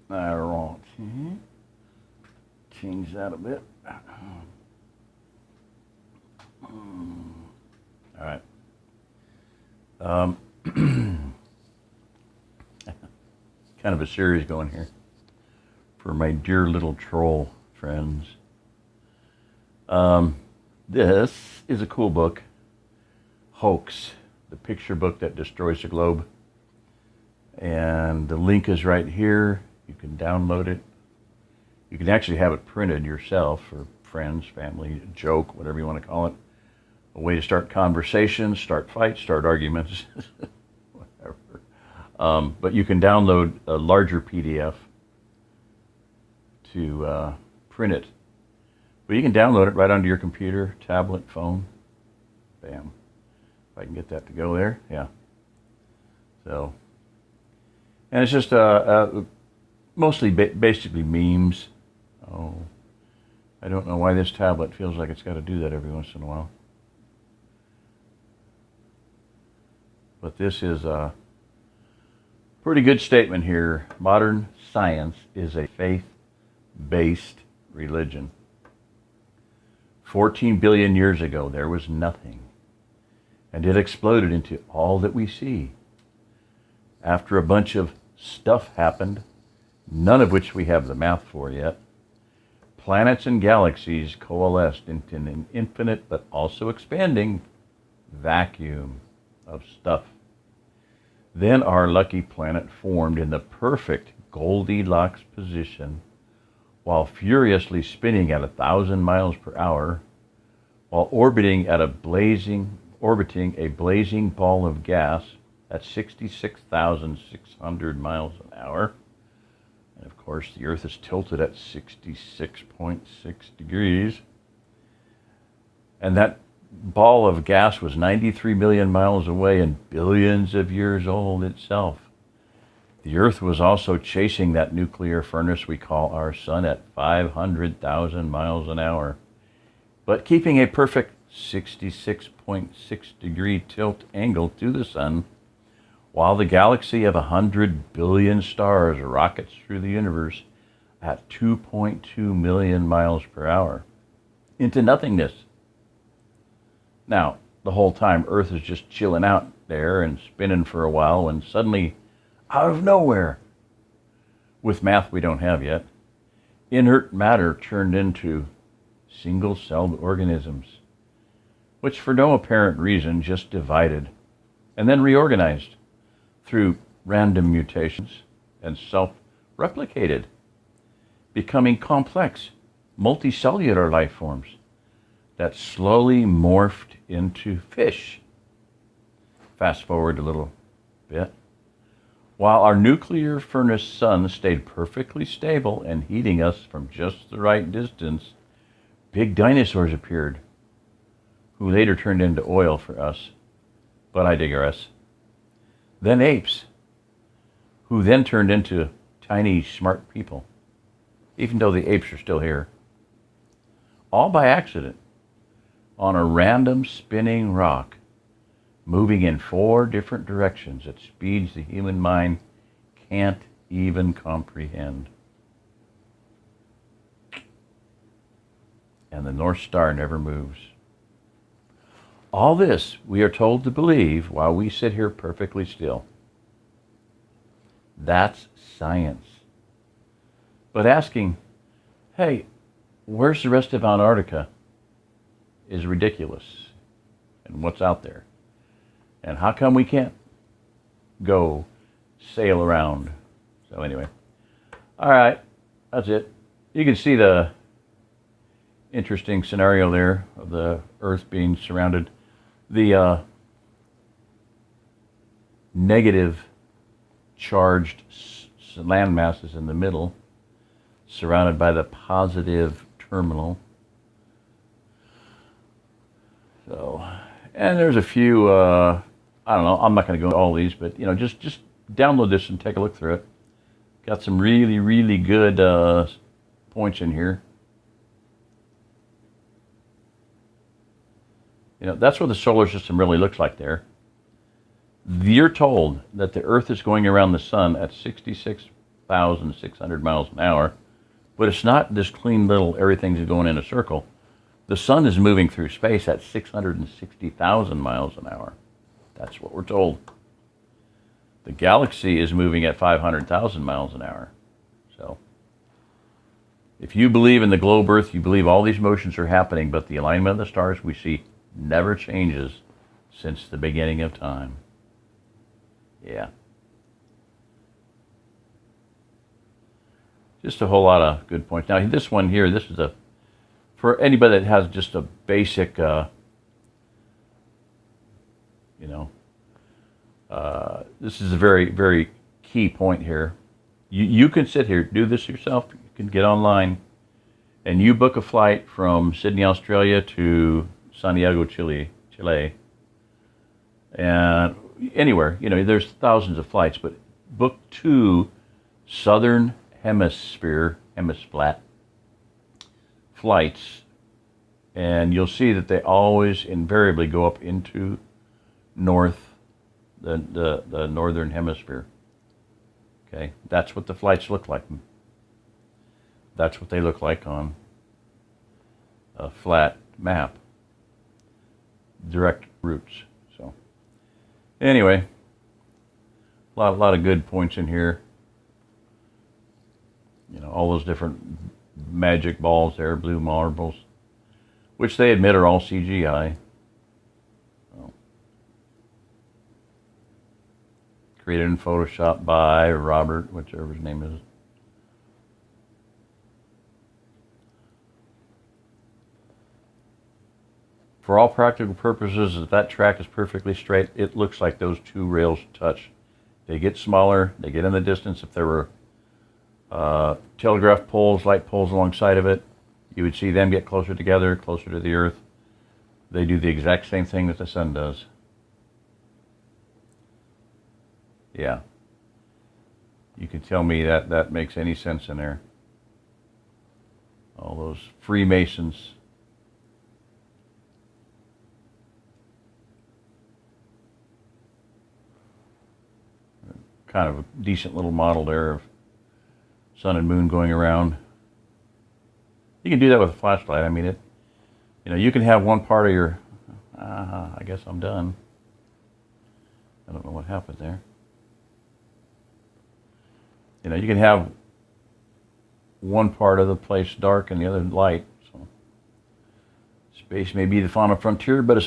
All right. Change that a bit. All right. Um, kind of a series going here for my dear little troll friends. This is a cool book, Hoax, the picture book that destroys the globe. And the link is right here. You can download it. You can actually have it printed yourself for friends, family, a joke, whatever you want to call it. A way to start conversations, start fights, start arguments, whatever. But you can download a larger PDF to print it. But you can download it right onto your computer, tablet, phone. Bam. If I can get that to go there, yeah. So, and it's just mostly basically memes. Oh, I don't know why this tablet feels like it's got to do that every once in a while. But this is a pretty good statement here. Modern science is a faith-based religion. 14 billion years ago, there was nothing, and it exploded into all that we see. After a bunch of stuff happened, none of which we have the math for yet, planets and galaxies coalesced into an infinite but also expanding vacuum of stuff. Then our lucky planet formed in the perfect Goldilocks position while furiously spinning at 1,000 miles per hour, while orbiting a blazing ball of gas at 66,600 miles an hour. And of course, the Earth is tilted at 66.6 degrees. And that ball of gas was 93 million miles away and billions of years old itself. The Earth was also chasing that nuclear furnace we call our sun at 500,000 miles an hour, but keeping a perfect 66.6 degree tilt angle to the sun, while the galaxy of 100 billion stars rockets through the universe at 2.2 million miles per hour into nothingness. Now, the whole time Earth is just chilling out there and spinning for a while when suddenly, out of nowhere, with math we don't have yet, inert matter turned into single-celled organisms, which for no apparent reason just divided and then reorganized through random mutations and self-replicated, becoming complex, multicellular life forms that slowly morphed into fish. Fast forward a little bit. While our nuclear furnace sun stayed perfectly stable and heating us from just the right distance, big dinosaurs appeared, who later turned into oil for us. But I digress. Then apes, who then turned into tiny, smart people, even though the apes are still here. All by accident, on a random spinning rock, moving in 4 different directions at speeds the human mind can't even comprehend. And the North Star never moves. All this we are told to believe while we sit here perfectly still. That's science. But asking, hey, where's the rest of Antarctica, is ridiculous. And what's out there? And how come we can't go sail around? So anyway, all right, that's it. You can see the interesting scenario there of the Earth being surrounded. The negative charged land masses in the middle, surrounded by the positive terminal. So, and there's a few, I don't know, I'm not going to go into all these, but, just download this and take a look through it. Got some really, really good points in here. That's what the solar system really looks like there. You're told that the Earth is going around the sun at 66 6,600 miles an hour. But it's not this clean little everything's going in a circle. The sun is moving through space at 660,000 miles an hour. That's what we're told. The galaxy is moving at 500,000 miles an hour. So if you believe in the globe Earth, you believe all these motions are happening, but the alignment of the stars we see never changes since the beginning of time. Yeah. Just a whole lot of good points. Now, this one here, this is for anybody that has just a basic, this is a very, very key point here. You can sit here, do this yourself. You can get online, and you book a flight from Sydney, Australia to Santiago, Chile, and anywhere. There's thousands of flights, but book 2 Southern Hemisphere flights, and you'll see that they always invariably go up into the northern hemisphere. Okay, that's what the flights look like. That's what they look like on a flat map. Direct routes. So anyway, a lot of good points in here. All those different magic balls there, blue marbles, which they admit are all CGI. Well, created in Photoshop by Robert, whichever his name is. For all practical purposes, if that track is perfectly straight, it looks like those 2 rails touch. They get smaller, they get in the distance. If there were telegraph poles, light poles alongside of it, you would see them get closer together, closer to the Earth. They do the exact same thing that the sun does. Yeah. You can tell me that makes any sense in there. All those Freemasons. Kind of a decent little model there of sun and moon going around. You can do that with a flashlight. I mean, you can have one part of your, I guess I'm done. I don't know what happened there. You can have one part of the place dark and the other light. So space may be the final frontier, but it's